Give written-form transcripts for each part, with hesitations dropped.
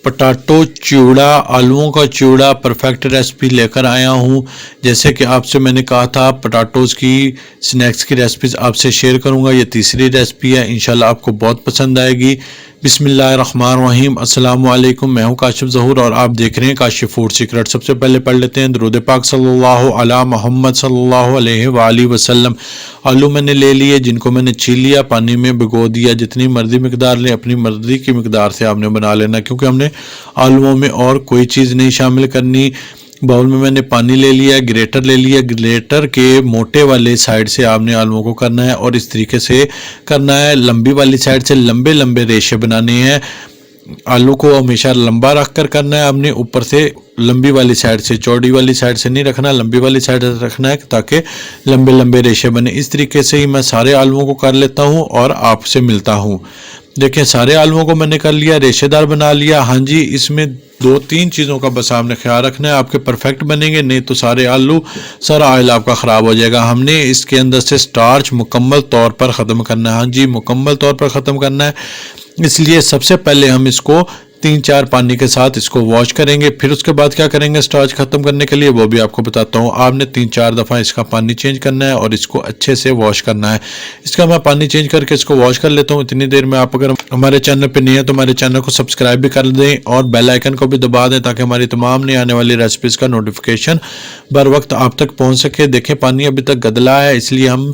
Potato चिवड़ा, आलूओं का चिवड़ा perfect recipe लेकर आया हूँ। जैसे कि आपसे मैंने कहा था पटाटोज़ की स्नैक्स की रेसिपीज़ आपसे शेयर करूँगा। ये तीसरी रेसिपी है, इंशाल्लाह आपको बहुत पसंद आएगी। बिस्मिल्लाहिर्रहमानिर्रहीम, अस्सलाम वालेकुम। मैं हूँ काशिफ ज़हूर और आप देख रहे हैं काशिफ फूड सीक्रेट। सबसे पहले पढ़ लेते हैं दुरूद पाक सल्लल्लाहु अला मोहम्मद सल्लल्लाहु अलैहि वसल्लम। आलू मैंने ले लिए, जिनको मैंने छील लिया, पानी में भिगो दिया। जितनी मर्जी मिकदार लें, अपनी मर्जी की मिकदार से आपने बना लेना, क्योंकि हमने आलूओं में और कोई चीज़ नहीं शामिल करनी। बाउल में मैंने पानी ले लिया, ग्रेटर ले लिया। ग्रेटर के मोटे वाले साइड से आपने आलूओं को करना है और इस तरीके से करना है। लंबी वाली साइड से लंबे लंबे रेशे बनाने हैं। आलू को हमेशा लंबा रख कर करना है, आपने ऊपर से लंबी वाली साइड से, चौड़ी वाली साइड से नहीं रखना, लंबी वाली साइड से रखना है ताकि लंबे लंबे रेशे बने। इस तरीके से ही मैं सारे आलूओं को कर लेता हूँ और आपसे मिलता हूँ। देखें, सारे आलूओं को मैंने कर लिया, रेशेदार बना लिया। हाँ जी, इसमें दो तीन चीज़ों का बस आपने ख्याल रखना है, आपके परफेक्ट बनेंगे, नहीं तो सारे आलू, सारा ऑयल आपका ख़राब हो जाएगा। हमने इसके अंदर से स्टार्च मुकम्मल तौर पर ख़त्म करना है। हाँ जी, मुकम्मल तौर पर ख़त्म करना है। इसलिए सबसे पहले हम इसको 3-4 पानी के साथ इसको वॉश करेंगे। फिर उसके बाद क्या करेंगे स्टार्च ख़त्म करने के लिए, वो भी आपको बताता हूँ। आपने 3-4 दफ़ा इसका पानी चेंज करना है और इसको अच्छे से वॉश करना है। इसका मैं पानी चेंज करके इसको वॉश कर लेता हूँ। इतनी देर में आप अगर हमारे चैनल पर नहीं है तो हमारे चैनल को सब्सक्राइब भी कर दें और बेल आइकन को भी दबा दें, ताकि हमारी तमाम नई आने वाली रेसिपीज़ का नोटिफिकेशन बर वक्त आप तक पहुँच सके। देखें, पानी अभी तक गदला है, इसलिए हम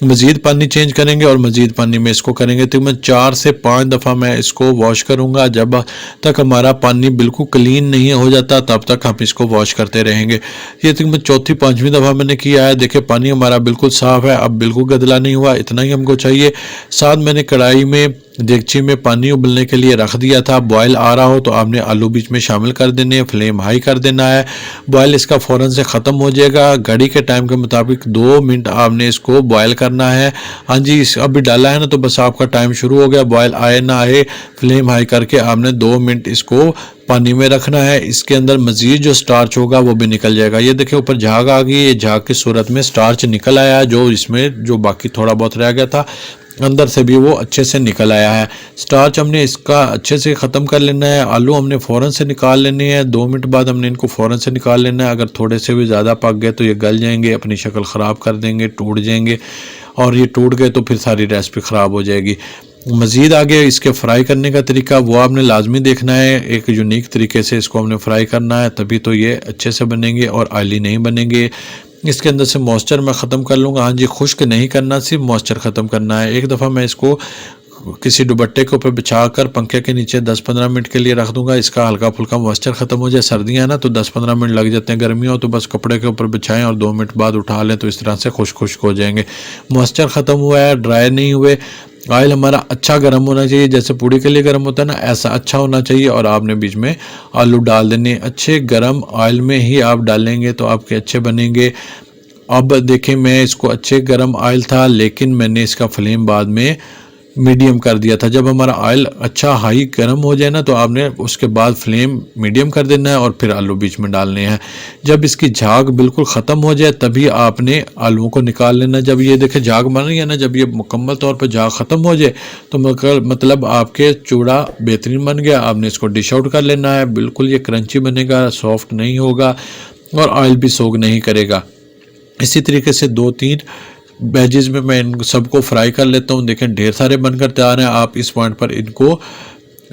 मज़ीद पानी चेंज करेंगे और मज़ीद पानी में इसको करेंगे। तो मैं 4 से 5 दफ़ा मैं इसको वॉश करूँगा। जब तक हमारा पानी बिल्कुल क्लीन नहीं हो जाता तब तक हम इसको वॉश करते रहेंगे। ये तक मैं चौथी 5वीं दफ़ा मैंने किया है। देखिए, पानी हमारा बिल्कुल साफ़ है, अब बिल्कुल गदला नहीं हुआ, इतना ही हमको चाहिए। साथ मैंने कढ़ाई में, देगची में पानी उबलने के लिए रख दिया था। बॉयल आ रहा हो तो आपने आलू बीच में शामिल कर देने हैं, फ्लेम हाई कर देना है। बॉयल इसका फ़ौरन से ख़त्म हो जाएगा। घड़ी के टाइम के मुताबिक 2 मिनट आपने इसको बॉयल करना है। हाँ जी, इस अभी डाला है ना, तो बस आपका टाइम शुरू हो गया। बॉयल आए ना आए, फ्लेम हाई करके आपने 2 मिनट इसको पानी में रखना है। इसके अंदर मज़ीद जो स्टार्च होगा वो भी निकल जाएगा। ये देखिए, ऊपर झाग आ गई, ये झाग की सूरत में स्टार्च निकल आया है। जो इसमें जो बाकी थोड़ा बहुत रह गया था, अंदर से भी वो अच्छे से निकल आया है। स्टार्च हमने इसका अच्छे से ख़त्म कर लेना है। आलू हमने फ़ौरन से निकाल लेने हैं। 2 मिनट बाद हमने इनको फ़ौरन से निकाल लेना है। अगर थोड़े से भी ज़्यादा पक गए तो ये गल जाएंगे, अपनी शक्ल ख़राब कर देंगे, टूट जाएंगे, और ये टूट गए तो फिर सारी रेसिपी ख़राब हो जाएगी। मज़ीद आगे इसके फ्राई करने का तरीका वो आपने लाजमी देखना है। एक यूनिक तरीके से इसको हमने फ्राई करना है, तभी तो ये अच्छे से बनेंगे और ऑयली नहीं बनेंगे। इसके अंदर से मॉइस्चर मैं ख़त्म कर लूँगा। हाँ जी, खुश्क नहीं करना, सिर्फ मॉइस्चर ख़त्म करना है। एक दफ़ा मैं इसको किसी दुपट्टे के ऊपर बिछा कर पंखे के नीचे 10-15 मिनट के लिए रख दूंगा। इसका हल्का फुल्का मॉइस्चर ख़त्म हो जाए। सर्दियाँ हैं ना तो 10-15 मिनट लग जाते हैं, गर्मियों हो तो बस कपड़े के ऊपर बिछाएं और 2 मिनट बाद उठा लें, तो इस तरह से खुश्क हो जाएंगे। मॉइस्चर ख़त्म हुआ है, ड्राई नहीं हुए। ऑयल हमारा अच्छा गर्म होना चाहिए, जैसे पूड़ी के लिए गर्म होता है ना, ऐसा अच्छा होना चाहिए। और आपने बीच में आलू डाल देने, अच्छे गर्म ऑयल में ही आप डालेंगे तो आपके अच्छे बनेंगे। अब देखें, मैं इसको अच्छे गर्म ऑयल था, लेकिन मैंने इसका फ्लेम बाद में मीडियम कर दिया था। जब हमारा ऑयल अच्छा हाई गर्म हो जाए ना, तो आपने उसके बाद फ्लेम मीडियम कर देना है और फिर आलू बीच में डालने हैं। जब इसकी झाग बिल्कुल ख़त्म हो जाए तभी आपने आलूओं को निकाल लेना। जब ये देखें झाग बन रही है ना, जब ये मुकम्मल तौर पर झाग ख़त्म हो जाए तो मतलब आपके चूड़ा बेहतरीन बन गया। आपने इसको डिश आउट कर लेना है। बिल्कुल ये क्रंची बनेगा, सॉफ्ट नहीं होगा और ऑयल भी सोग नहीं करेगा। इसी तरीके से 2-3 वेजेस में मैं इन सबको फ्राई कर लेता हूँ। देखें, ढेर सारे बनकर तैयार हैं। आप इस पॉइंट पर इनको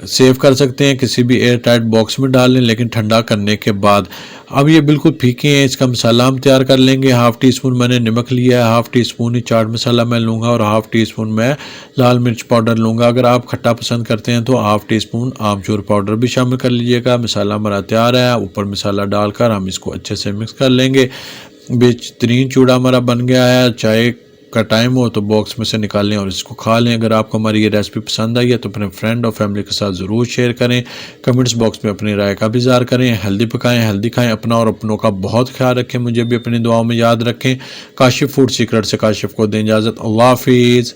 सेव कर सकते हैं, किसी भी एयर टाइट बॉक्स में डाल लें, लेकिन ठंडा करने के बाद। अब ये बिल्कुल फीके हैं। इसका मसाला हम तैयार कर लेंगे। 1/2 टी स्पून मैंने नमक लिया है, 1/2 टी स्पून ही चाट मसाला मैं लूँगा और 1/2 टी स्पून मैं लाल मिर्च पाउडर लूँगा। अगर आप खट्टा पसंद करते हैं तो 1/2 टी स्पून आमचूर पाउडर भी शामिल कर लीजिएगा। मसाला हमारा तैयार है। ऊपर मसाला डालकर हम इसको अच्छे से मिक्स कर लेंगे। बेहतरीन चूड़ा हमारा बन गया है। चाय का टाइम हो तो बॉक्स में से निकालें और इसको खा लें। अगर आपको हमारी ये रेसिपी पसंद आई है तो अपने फ्रेंड और फैमिली के साथ ज़रूर शेयर करें। कमेंट्स बॉक्स में अपनी राय का भी इज़हार करें। हेल्दी पकाएं, हेल्दी खाएं। अपना और अपनों का बहुत ख्याल रखें। मुझे भी अपनी दुआओं में याद रखें। काशिफ फूड सीक्रेट से काशिफ को दें इजाज़त। अल्लाह हाफिज़।